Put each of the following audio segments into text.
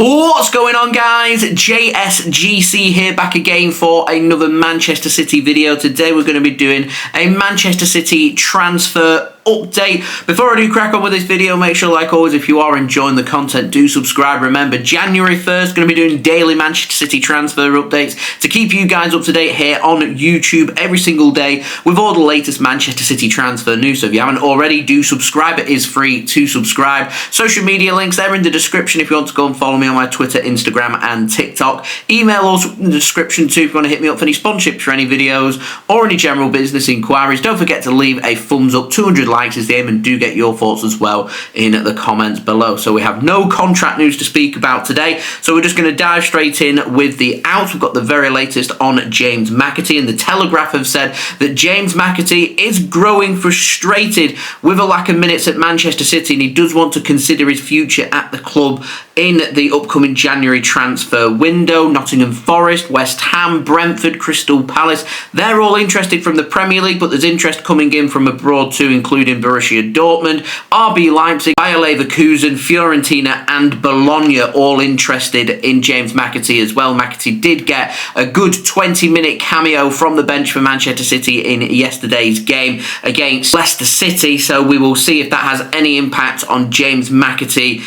What's going on, guys? JSGC here, back again for another Manchester City video. Today we're going to be doing a Manchester City transfer update. Before I do crack on with this video, make sure, like always, if you are enjoying the content, do subscribe. Remember, January 1st, going to be doing daily Manchester City transfer updates to keep you guys up to date here on YouTube every single day with all the latest Manchester City transfer news. So if you haven't already, do subscribe. It is free to subscribe. Social media links, they're in the description if you want to go and follow me on my Twitter, Instagram and TikTok. Email also in the description too if you want to hit me up for any sponsorships for any videos or any general business inquiries. Don't forget to leave a thumbs up. 200 likes is the aim, and do get your thoughts as well in the comments below. So we have no contract news to speak about today, so we're just going to dive straight in with the outs. We've got the very latest on James McAtee, and the Telegraph have said that James McAtee is growing frustrated with a lack of minutes at Manchester City, and he does want to consider his future at the club in the upcoming January transfer window. Nottingham Forest, West Ham, Brentford, Crystal Palace, they're all interested from the Premier League, but there's interest coming in from abroad too, including Borussia Dortmund, RB Leipzig, Bayer Leverkusen, Fiorentina and Bologna, all interested in James McAtee as well. McAtee did get a good 20-minute cameo from the bench for Manchester City in yesterday's game against Leicester City, so we will see if that has any impact on James McAtee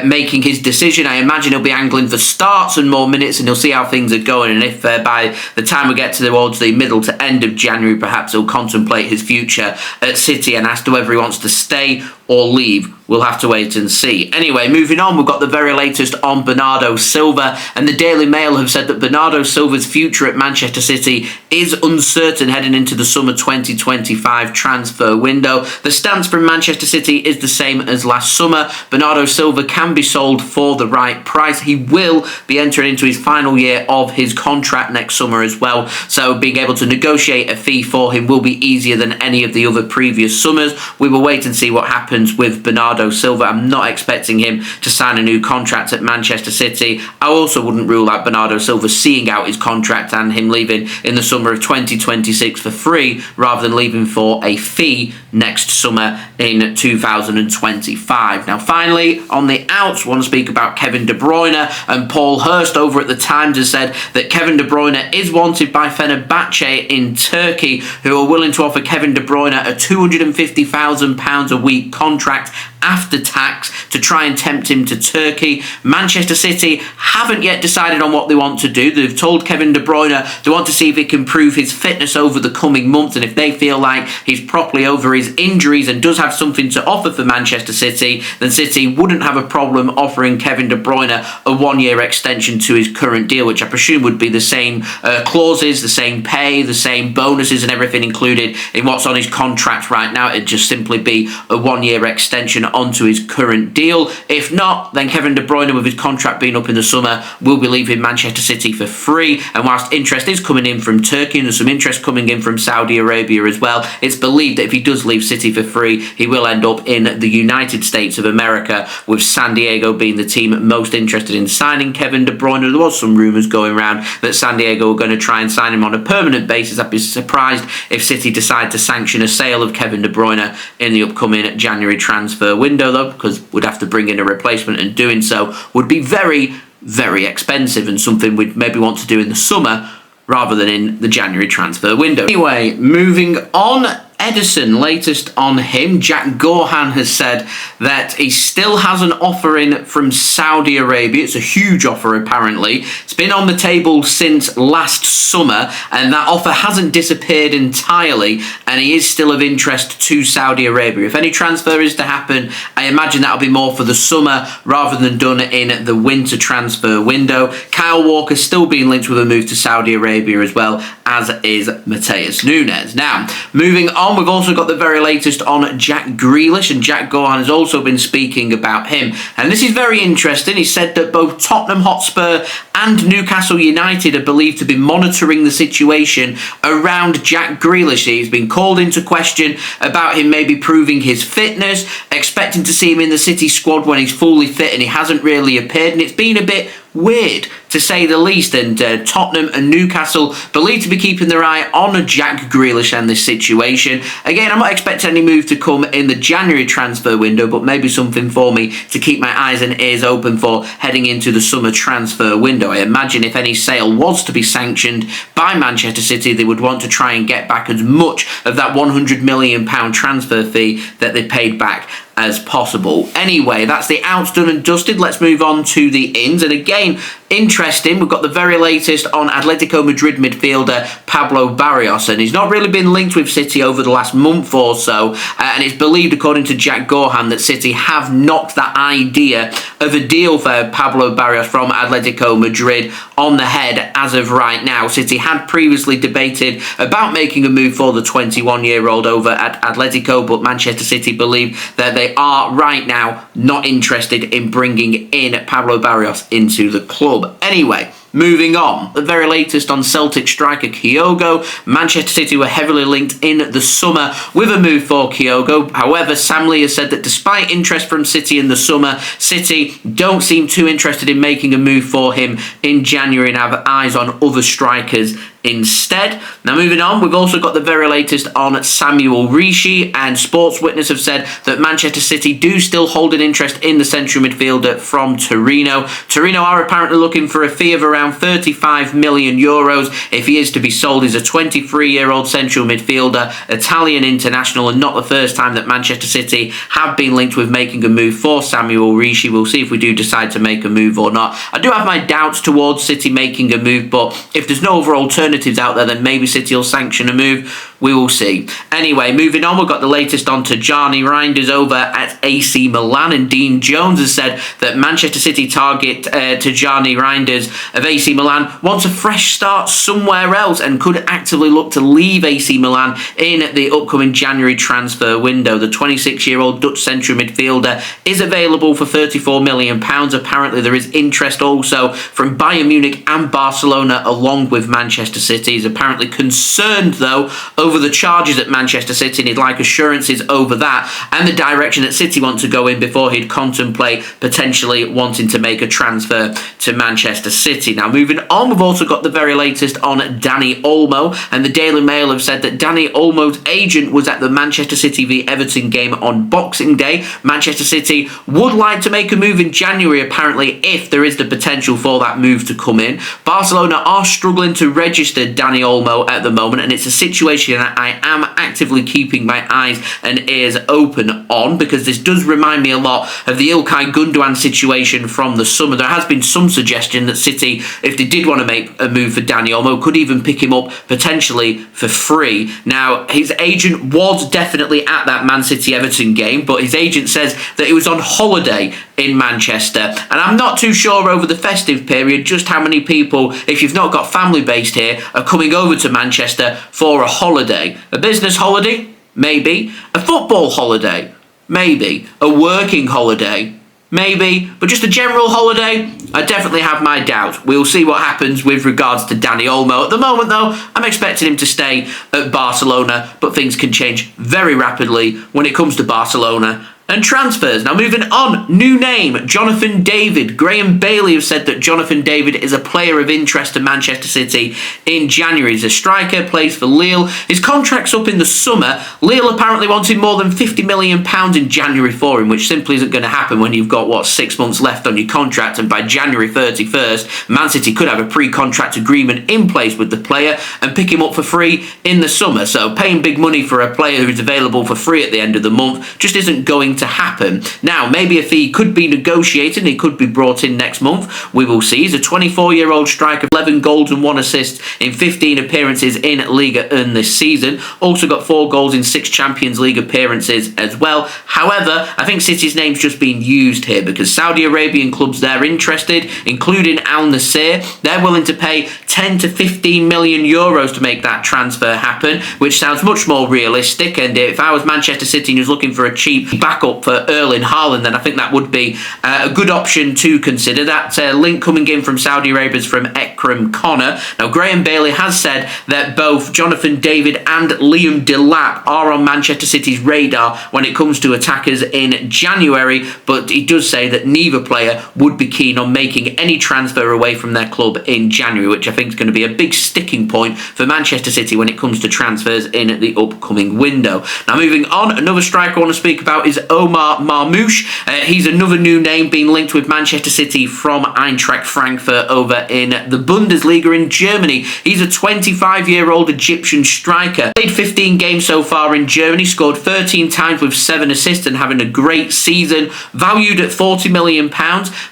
making his decision. I imagine he'll be angling for starts and more minutes, and he'll see how things are going, and if by the time we get towards the middle to end of January, perhaps he'll contemplate his future at City, and as to whether he wants to stay or leave, we'll have to wait and see. Anyway, moving on, we've got the very latest on Bernardo Silva, and the Daily Mail have said that Bernardo Silva's future at Manchester City is uncertain heading into the summer 2025 transfer window. The stance from Manchester City is the same as last summer. Bernardo Silva can be sold for the right price. He will be entering into his final year of his contract next summer as well, so being able to negotiate a fee for him will be easier than any of the other previous summers. We will wait and see what happens with Bernardo Silva. I'm not expecting him to sign a new contract at Manchester City. I also wouldn't rule out Bernardo Silva seeing out his contract and him leaving in the summer of 2026 for free rather than leaving for a fee next summer in 2025. Now finally, on the outs, I want to speak about Kevin de Bruyne, and Paul Hurst over at the Times has said that Kevin de Bruyne is wanted by Fenerbahce in Turkey, who are willing to offer Kevin de Bruyne a £250,000 a week contract after tax to try and tempt him to Turkey. Manchester City haven't yet decided on what they want to do. They've told Kevin de Bruyne they want to see if he can prove his fitness over the coming months, and if they feel like he's properly over his injuries and does have something to offer for Manchester City, then City wouldn't have a problem offering Kevin de Bruyne a one-year extension to his current deal, which I presume would be the same clauses, the same pay, the same bonuses and everything included in what's on his contract right now. It'd just simply be a one-year extension onto his current deal. If not, then Kevin de Bruyne, with his contract being up in the summer, will be leaving Manchester City for free. And whilst interest is coming in from Turkey and there's some interest coming in from Saudi Arabia as well, it's believed that if he does leave City for free, he will end up in the United States of America, with San Diego being the team most interested in signing Kevin de Bruyne. There was some rumours going around that San Diego were going to try and sign him on a permanent basis. I'd be surprised if City decide to sanction a sale of Kevin de Bruyne in the upcoming January transfer window, though, because we'd have to bring in a replacement, and doing so would be very, very expensive, and something we'd maybe want to do in the summer rather than in the January transfer window. Anyway, moving on, Ederson, latest on him. Jack Gohan has said that he still has an offer in from Saudi Arabia. It's a huge offer, apparently. It's been on the table since last summer, and that offer hasn't disappeared entirely, and he is still of interest to Saudi Arabia. If any transfer is to happen, I imagine that'll be more for the summer rather than done in the winter transfer window. Kyle Walker's still being linked with a move to Saudi Arabia as well, as is Matheus Nunes. Now, moving on, we've also got the very latest on Jack Grealish, and Jack Gohan has also been speaking about him. And this is very interesting. He said that both Tottenham Hotspur and Newcastle United are believed to be monitoring the situation around Jack Grealish. He's been called into question about him maybe proving his fitness, expecting to see him in the City squad when he's fully fit, and he hasn't really appeared, and it's been a bit weird, to say the least, and Tottenham and Newcastle believed to be keeping their eye on Jack Grealish and this situation. Again, I'm not expecting any move to come in the January transfer window, but maybe something for me to keep my eyes and ears open for heading into the summer transfer window. I imagine if any sale was to be sanctioned by Manchester City, they would want to try and get back as much of that £100 million transfer fee that they paid back as possible. Anyway, that's the outs done and dusted. Let's move on to the ins. And again, interesting, we've got the very latest on Atletico Madrid midfielder Pablo Barrios, and he's not really been linked with City over the last month or so, and it's believed, according to Jack Gorhan, that City have knocked that idea of a deal for Pablo Barrios from Atletico Madrid on the head as of right now. City had previously debated about making a move for the 21-year-old over at Atletico, but Manchester City believe that they are right now not interested in bringing in Pablo Barrios into the club. Anyway, moving on, the very latest on Celtic striker Kyogo. Manchester City were heavily linked in the summer with a move for Kyogo. However, Sam Lee has said that despite interest from City in the summer, City don't seem too interested in making a move for him in January and have eyes on other strikers instead. Now moving on, we've also got the very latest on Samuele Ricci, and Sports Witness have said that Manchester City do still hold an interest in the central midfielder from Torino. Torino are apparently looking for a fee of around 35 million euros if he is to be sold. He's a 23-year-old central midfielder, Italian international, and not the first time that Manchester City have been linked with making a move for Samuele Ricci. We'll see if we do decide to make a move or not. I do have my doubts towards City making a move, but if there's no other alternatives out there, then maybe City will sanction a move. We will see. Anyway, moving on, we've got the latest on Tijjani Reijnders over at AC Milan, and Dean Jones has said that Manchester City target Tijjani Reijnders of AC Milan wants a fresh start somewhere else and could actively look to leave AC Milan in the upcoming January transfer window. The 26-year-old Dutch central midfielder is available for £34 million. Apparently there is interest also from Bayern Munich and Barcelona along with Manchester City. He's apparently concerned though over the charges at Manchester City, and he'd like assurances over that and the direction that City want to go in before he'd contemplate potentially wanting to make a transfer to Manchester City. Now moving on, we've also got the very latest on Dani Olmo, and the Daily Mail have said that Dani Olmo's agent was at the Manchester City v Everton game on Boxing Day. Manchester City would like to make a move in January apparently if there is the potential for that move to come in. Barcelona are struggling to register Dani Olmo at the moment, and it's a situation that I am actively keeping my eyes and ears open on, because this does remind me a lot of the Ilkay Gundogan situation from the summer. There has been some suggestion that City, if they did want to make a move for Dani Olmo, could even pick him up potentially for free. Now, his agent was definitely at that Man City-Everton game, but his agent says that he was on holiday in Manchester, and I'm not too sure over the festive period just how many people, if you've not got family based here, are coming over to Manchester for a holiday. A business holiday? Maybe. A football holiday? Maybe. A working holiday? Maybe. But just a general holiday? I definitely have my doubts. We'll see what happens with regards to Dani Olmo. At the moment though, I'm expecting him to stay at Barcelona, but things can change very rapidly when it comes to Barcelona and transfers. Now moving on, new name, Jonathan David. Graeme Bailey have said that Jonathan David is a player of interest to Manchester City in January. He's a striker, plays for Lille. His contract's up in the summer. Lille apparently wanted more than £50 million in January for him, which simply isn't going to happen when you've got, 6 months left on your contract, and by January 31st, Man City could have a pre-contract agreement in place with the player and pick him up for free in the summer. So paying big money for a player who's available for free at the end of the month just isn't going to happen. Now, maybe a fee could be negotiated and he could be brought in next month. We will see. He's a 24-year-old striker, 11 goals and 1 assist in 15 appearances in Liga 1 this season. Also got 4 goals in 6 Champions League appearances as well. However, I think City's name's just been used here because Saudi Arabian clubs, they're interested, including Al Nassr. They're willing to pay 10 to 15 million euros to make that transfer happen, which sounds much more realistic. And if I was Manchester City and was looking for a cheap backup backup for Erling Haaland, then I think that would be a good option to consider. That link coming in from Saudi Arabia's from Ekrum Konur. Now, Graeme Bailey has said that both Jonathan David and Liam Delap are on Manchester City's radar when it comes to attackers in January, but he does say that neither player would be keen on making any transfer away from their club in January, which I think is going to be a big sticking point for Manchester City when it comes to transfers in the upcoming window. Now, moving on, another striker I want to speak about is Omar Marmoush. He's another new name being linked with Manchester City from Eintracht Frankfurt over in the Bundesliga in Germany. He's a 25-year-old Egyptian striker. Played 15 games so far in Germany, scored 13 times with 7 assists and having a great season. Valued at £40 million.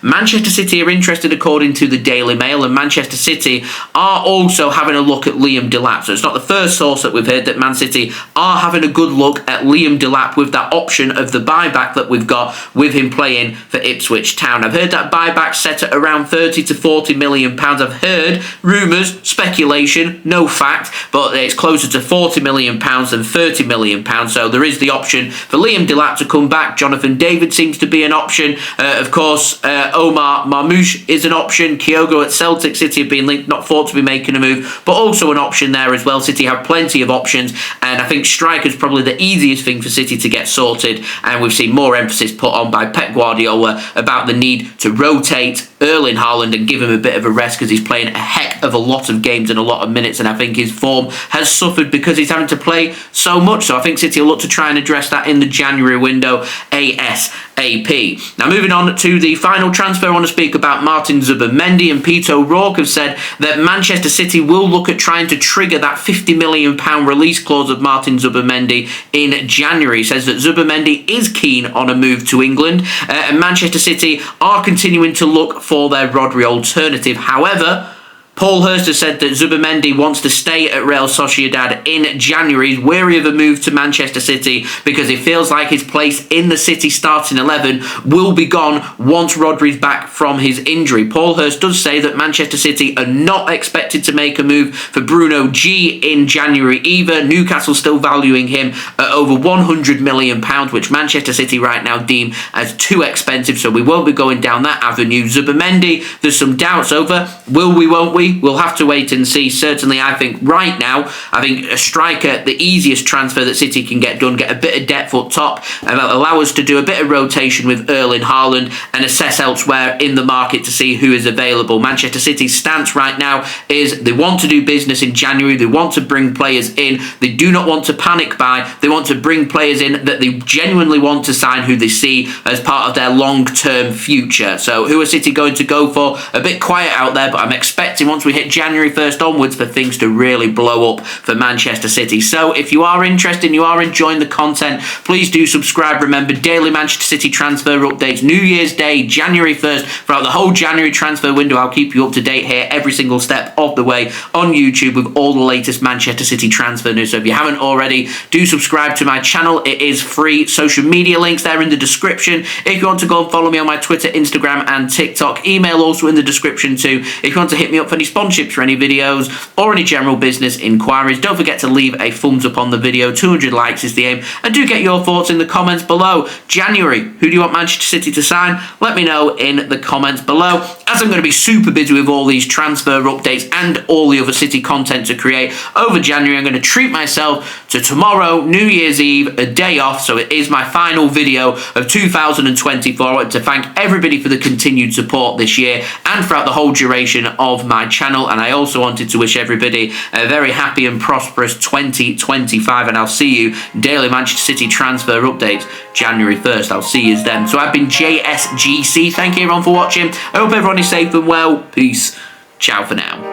Manchester City are interested according to the Daily Mail, and Manchester City are also having a look at Liam Delap. So it's not the first source that we've heard that Man City are having a good look at Liam Delap with that option of the buyback that we've got with him playing for Ipswich Town. I've heard that buyback set at around £30 to £40 million. I've heard rumours, speculation, no fact, but it's closer to £40 million than £30 million. So there is the option for Liam Delap to come back. Jonathan David seems to be an option. Of course, Omar Marmoush is an option. Kyogo at Celtic, City have been linked, not thought to be making a move, but also an option there as well. City have plenty of options, and I think striker's probably the easiest thing for City to get sorted, and we've seen more emphasis put on by Pep Guardiola about the need to rotate Erling Haaland and give him a bit of a rest because he's playing a heck of a lot of games and a lot of minutes, and I think his form has suffered because he's having to play so much. So I think City will look to try and address that in the January window ASAP. Now, moving on to the final transfer, I want to speak about Martin Zubimendi, and Peter O'Rourke have said that Manchester City will look at trying to trigger that £50 million release clause of Martin Zubimendi in January. He says that Zubimendi is keen on a move to England, and Manchester City are continuing to look for their Rodri alternative. However, Paul Hurst has said that Zubimendi wants to stay at Real Sociedad in January. He's weary of a move to Manchester City because he feels like his place in the City starting 11 will be gone once Rodri's back from his injury. Paul Hurst does say that Manchester City are not expected to make a move for Bruno G in January either. Newcastle still valuing him at over £100 million, which Manchester City right now deem as too expensive, so we won't be going down that avenue. Zubimendi, there's some doubts over. Will we, won't we? We'll have to wait and see. Certainly, I think right now, I think a striker, the easiest transfer that City can get done, get a bit of depth up top, and allow us to do a bit of rotation with Erling Haaland and assess elsewhere in the market to see who is available. Manchester City's stance right now is they want to do business in January. They want to bring players in. They do not want to panic buy. They want to bring players in that they genuinely want to sign, who they see as part of their long-term future. So who are City going to go for? A bit quiet out there, but I'm expecting once we hit January 1st onwards for things to really blow up for Manchester City. So if you are interested and you are enjoying the content, please do subscribe. Remember, daily Manchester City transfer updates, New Year's Day, January 1st, throughout the whole January transfer window. I'll keep you up to date here every single step of the way on YouTube with all the latest Manchester City transfer news. So if you haven't already, do subscribe to my channel. It is free. Social media links there in the description. If you want to go and follow me on my Twitter, Instagram and TikTok, email also in the description too. If you want to hit me up for any sponsorships for any videos or any general business inquiries, don't forget to leave a thumbs up on the video. 200 likes is the aim, and do get your thoughts in the comments below. January, who do you want Manchester City to sign? Let me know in the comments below, as I'm going to be super busy with all these transfer updates and all the other City content to create over January. I'm going to treat myself to tomorrow, New Year's Eve, a day off, so it is my final video of 2024. I want to thank everybody for the continued support this year and throughout the whole duration of my channel, and I also wanted to wish everybody a very happy and prosperous 2025, and I'll see you daily Manchester City transfer updates January 1st. I'll see you then. So I've been JSGC. Thank you everyone for watching. I hope everyone is safe and well. Peace. Ciao for now.